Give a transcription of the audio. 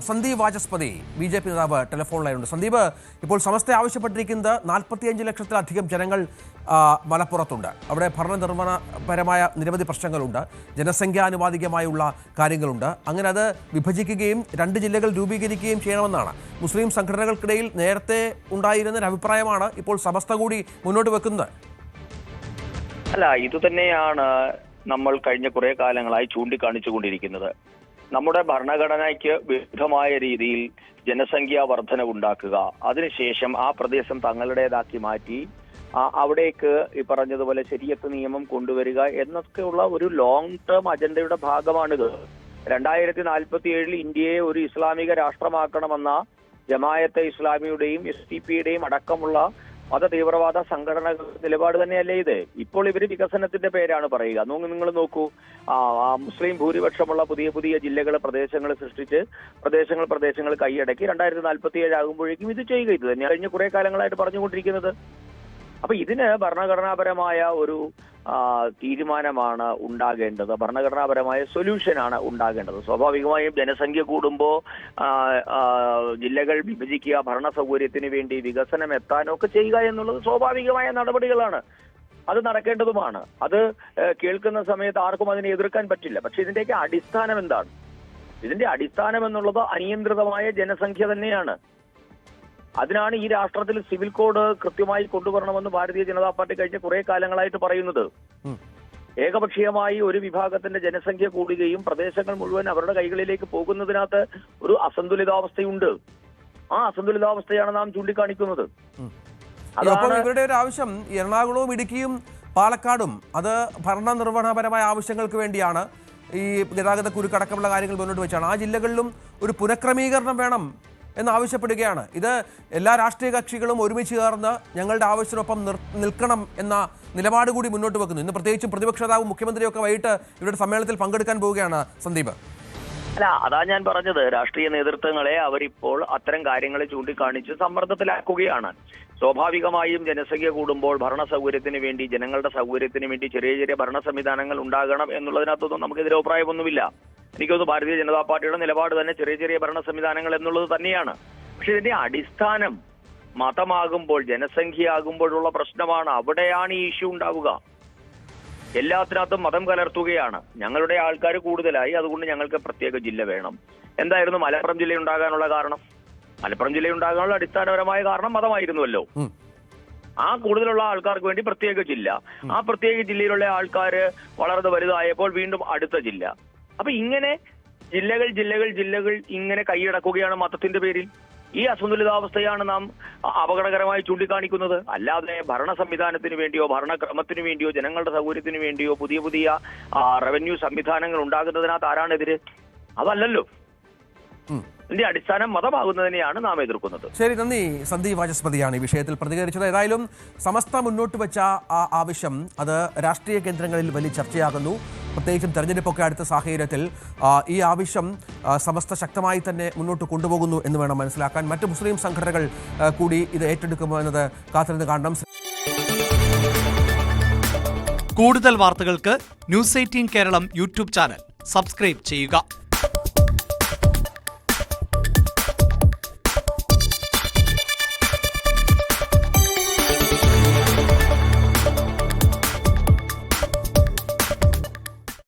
Sandeep Vachaspati BJP. നേതാവ് telephone ലൈനുണ്ട്. Sandeep, ഇപ്പോൾ സമസ്ത ആവശ്യപ്പെട്ടിരിക്കുന്നത് 45 ലക്ഷത്തിലധികം ജനങ്ങൾ മലപ്പുറത്തുണ്ട്. അവിടെ ഭരണനിർവഹണപരമായ നിരവധി പ്രശ്നങ്ങളുണ്ട്, ജനസംഖ്യാനുപാതികമായുള്ള കാര്യങ്ങളുണ്ട്. അങ്ങനെ അത് വിഭജിക്കുകയും 2 ജില്ലകൾ രൂപീകരിക്കുകയും ചെയ്യണമെന്നാണ് മുസ്ലിം സംഘടനകൾക്കിടയിൽ നേരത്തെ ഉണ്ടായിരുന്ന ഒരു അഭിപ്രായമാണ് ഇപ്പോൾ സമസ്ത കൂടി മുന്നോട്ട് വെക്കുന്നത്. അല്ല, ഇതുതന്നെയാണ് നമ്മൾ കഴിഞ്ഞ കുറെ കാലങ്ങളായി ചൂണ്ടിക്കാണിച്ചുകൊണ്ടിരിക്കുന്നത്. നമ്മുടെ ഭരണഘടനയ്ക്ക് വിരുദ്ധമായ രീതിയിൽ ജനസംഖ്യാ വർധനവുണ്ടാക്കുക, അതിനുശേഷം ആ പ്രദേശം തങ്ങളുടേതാക്കി മാറ്റി അവിടേക്ക് ഈ പറഞ്ഞതുപോലെ ശരീഅത്ത് നിയമം കൊണ്ടുവരിക എന്നൊക്കെയുള്ള ഒരു ലോങ് ടേം അജണ്ടയുടെ ഭാഗമാണിത്. 2047 ഇന്ത്യയെ ഒരു ഇസ്ലാമിക രാഷ്ട്രമാക്കണമെന്ന ജമാഅത്തെ ഇസ്ലാമിയുടെയും SDP-യുടെയും അടക്കമുള്ള മത തീവ്രവാദ സംഘടനകളുടെ നിലപാട് തന്നെയല്ലേ ഇത്? ഇപ്പോൾ ഇവര് വികസനത്തിന്റെ പേരാണ് പറയുക. നിങ്ങൾ നോക്കൂ, മുസ്ലിം ഭൂരിപക്ഷമുള്ള പുതിയ ജില്ലകൾ, പ്രദേശങ്ങൾ സൃഷ്ടിച്ച് പ്രദേശങ്ങൾ കൈയടക്കി 2047 ആകുമ്പോഴേക്കും ഇത് ചെയ്യുക. ഇത് തന്നെയാണ് കഴിഞ്ഞ കുറെ കാലങ്ങളായിട്ട് പറഞ്ഞുകൊണ്ടിരിക്കുന്നത്. അപ്പൊ ഇതിന് ഭരണഘടനാപരമായ ഒരു തീരുമാനമാണ് ഉണ്ടാകേണ്ടത്, ഭരണഘടനാപരമായ സൊല്യൂഷനാണ് ഉണ്ടാകേണ്ടത്. സ്വാഭാവികമായും ജനസംഖ്യ കൂടുമ്പോൾ ജില്ലകൾ വിഭജിക്കുക, ഭരണ സൗകര്യത്തിന് വേണ്ടി വികസനം എത്താനൊക്കെ ചെയ്യുക എന്നുള്ളത് സ്വാഭാവികമായ നടപടികളാണ്. അത് നടക്കേണ്ടതുമാണ്. അത് കേൾക്കുന്ന സമയത്ത് ആർക്കും അതിനെ എതിർക്കാൻ പറ്റില്ല. പക്ഷെ ഇതിന്റെയൊക്കെ അടിസ്ഥാനം എന്താണ്? ഇതിന്റെ അടിസ്ഥാനം എന്നുള്ളത് അനിയന്ത്രിതമായ ജനസംഖ്യ തന്നെയാണ്. അതിനാണ് ഈ രാഷ്ട്രത്തിൽ സിവിൽ കോഡ് കൃത്യമായി കൊണ്ടുവരണമെന്ന് ഭാരതീയ ജനതാ പാർട്ടി കഴിഞ്ഞ കുറെ കാലങ്ങളായിട്ട് പറയുന്നത്. ഏകപക്ഷീയമായി ഒരു വിഭാഗത്തിന്റെ ജനസംഖ്യ കൂടുകയും പ്രദേശങ്ങൾ മുഴുവൻ അവരുടെ കൈകളിലേക്ക് പോകുന്നതിനകത്ത് ഒരു അസന്തുലിതാവസ്ഥയുണ്ട്. ആ അസന്തുലിതാവസ്ഥയാണ് നാം ചൂണ്ടിക്കാണിക്കുന്നത്. ഇവരുടെ ഒരു ആവശ്യം എറണാകുളവും ഇടുക്കിയും പാലക്കാടും അത് ഭരണനിർവഹണപരമായ ആവശ്യങ്ങൾക്ക് വേണ്ടിയാണ്, ഈ ഗതാഗത കുരുക്കടക്കമുള്ള കാര്യങ്ങൾ മുന്നോട്ട് വെച്ചാണ്. ആ ജില്ലകളിലും ഒരു പുനഃക്രമീകരണം വേണം എന്നാവശ്യപ്പെടുകയാണ്. ഇത് എല്ലാ രാഷ്ട്രീയ കക്ഷികളും ഒരുമിച്ച് ചേർന്ന് ഞങ്ങളുടെ ആവശ്യത്തിനൊപ്പം നിൽക്കണം എന്ന നിലപാട് കൂടി മുന്നോട്ട് വെക്കുന്നു. ഇന്ന് പ്രത്യേകിച്ചും പ്രതിപക്ഷ നേതാവും മുഖ്യമന്ത്രിയൊക്കെ വൈകിട്ട് ഇവരുടെ സമ്മേളനത്തിൽ പങ്കെടുക്കാൻ പോവുകയാണ്. സന്ദീപ്, അല്ല, അതാ ഞാൻ പറഞ്ഞത്, രാഷ്ട്രീയ നേതൃത്വങ്ങളെ അവരിപ്പോൾ അത്തരം കാര്യങ്ങളെ ചൂണ്ടിക്കാണിച്ച് സമ്മർദ്ദത്തിലാക്കുകയാണ്. സ്വാഭാവികമായും ജനസംഖ്യ കൂടുമ്പോൾ ഭരണ സൗകര്യത്തിന് വേണ്ടി, ജനങ്ങളുടെ സൗകര്യത്തിന് വേണ്ടി ചെറിയ ഭരണ സംവിധാനങ്ങൾ ഉണ്ടാകണം എന്നുള്ളതിനകത്തൊന്നും നമുക്കെതിരെ അഭിപ്രായമൊന്നുമില്ല. എനിക്കൊന്ന് ഭാരതീയ ജനതാ പാർട്ടിയുടെ നിലപാട് തന്നെ ചെറിയ ഭരണ സംവിധാനങ്ങൾ എന്നുള്ളത് തന്നെയാണ്. പക്ഷെ ഇതിന്റെ അടിസ്ഥാനം മതമാകുമ്പോൾ, ജനസംഖ്യ ആകുമ്പോഴുള്ള പ്രശ്നമാണ്. അവിടെയാണ് ഈ ഇഷ്യൂ ഉണ്ടാവുക. എല്ലാത്തിനകത്തും മതം കലർത്തുകയാണ്. ഞങ്ങളുടെ ആൾക്കാർ കൂടുതലായി, അതുകൊണ്ട് ഞങ്ങൾക്ക് പ്രത്യേക ജില്ല വേണം. എന്തായിരുന്നു മലപ്പുറം ജില്ല ഉണ്ടാകാനുള്ള കാരണം? മലപ്പുറം ജില്ല ഉണ്ടാകാനുള്ള അടിസ്ഥാനപരമായ കാരണം മതമായിരുന്നുവല്ലോ. ആ കൂടുതലുള്ള ആൾക്കാർക്ക് വേണ്ടി പ്രത്യേക ജില്ല, ആ പ്രത്യേക ജില്ലയിലുള്ള ആൾക്കാര് വളർന്ന് വലുതായപ്പോൾ വീണ്ടും അടുത്ത ജില്ല. അപ്പൊ ഇങ്ങനെ ജില്ലകൾ ഇങ്ങനെ കൈയടക്കുകയാണ് മതത്തിന്റെ പേരിൽ. ഈ അസന്തുലിതാവസ്ഥയാണ് നാം അപകടകരമായി ചൂണ്ടിക്കാണിക്കുന്നത്. അല്ലാതെ ഭരണ സംവിധാനത്തിന് വേണ്ടിയോ ഭരണക്രമത്തിന് വേണ്ടിയോ ജനങ്ങളുടെ സൗകര്യത്തിന് വേണ്ടിയോ പുതിയ റവന്യൂ സംവിധാനങ്ങൾ ഉണ്ടാകുന്നതിനകത്ത് ആരാണെതിര്? അതല്ലല്ലോ. ഇതിന്റെ അടിസ്ഥാനം മതമാകുന്നതിനെയാണ് നാം എതിർക്കുന്നത്. ശരി, നന്ദി. സന്ദീപ് വാചസ്പതിയാണ് ഈ വിഷയത്തിൽ പ്രതികരിച്ചത്. ഏതായാലും സമസ്ത മുന്നോട്ട് വെച്ച ആ ആവശ്യം അത് രാഷ്ട്രീയ കേന്ദ്രങ്ങളിൽ വലിയ ചർച്ചയാകുന്നു. പ്രത്യേകിച്ചും തെരഞ്ഞെടുപ്പൊക്കെ അടുത്ത സാഹചര്യത്തിൽ ഈ ആവശ്യം സമസ്ത ശക്തമായി തന്നെ മുന്നോട്ട് കൊണ്ടുപോകുന്നു എന്ന് വേണം മനസ്സിലാക്കാൻ. മറ്റ് മുസ്ലിം സംഘടനകൾ കൂടി ഇത് ഏറ്റെടുക്കുമോ എന്നത് കാത്തിരുന്ന് കാണണം. കൂടുതൽ വാർത്തകൾക്ക് News 18 Keralam YouTube channel subscribe ചെയ്യുക.